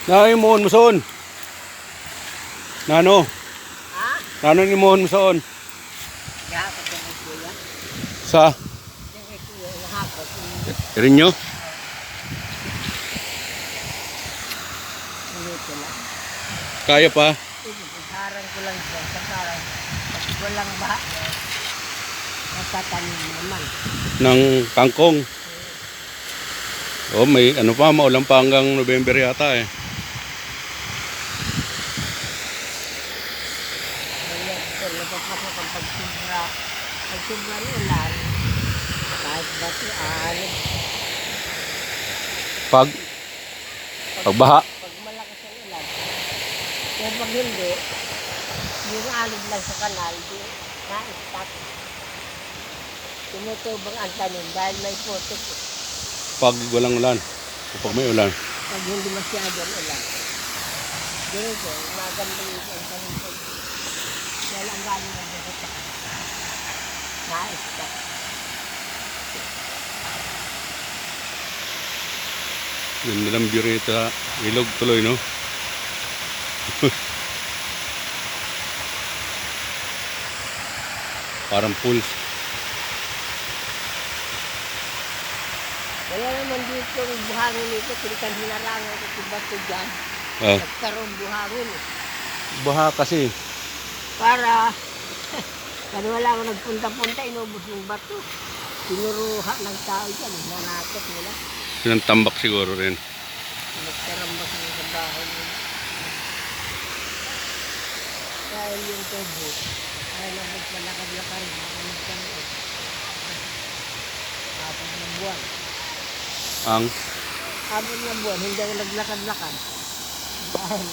Naimuhon mo soon. Nano? Ha? Nano ni mohon mo soon? Gahapon ko ng kuya. Sa Yung kay kuya, yung hapon. rin nyo? Minuto lang. Kaya pa? Sarang ko lang siya. Sarang. Pag walang baha, natatanim naman. Ng kangkong. Oh, may ano pa, maulan pa hanggang November yata eh. Kaya ito, napapasok ang pagsubra. Pagsubra ng ulan. Kahit bato, Pag baha. Pag malakas ang ulan. Kaya pag hindi, yung alid lang sa kanal, di na-stop. Tumutubang ang tanim dahil may putik. Pag walang ulan. O pag may ulan. Pag hindi masyadong ulan. Ganito, maganda yung ang tanim ko. Dahil ang galing na dito sa na-stop. Yun nilang birita. Ilog tuloy, no? Parang pools. Kaya naman dito yung buhangin nito, pilikan hinarangan ko kung bato dyan. Ah, Nagkaroon buhangin eh. baha kasi. Para, kaya wala akong nagpunta-punta, inubos yung bato. Sinuruha ng tao dyan, nanakot nila. Sinantambak siguro rin. Nagkarambak nila sa bahay nila. Dahil yung tubo, ay nagpalakad-lakad rin, nagkaroon. Apat na buwan. Ang Apat na buwan, hindi ako naglakad-lakad. Dahil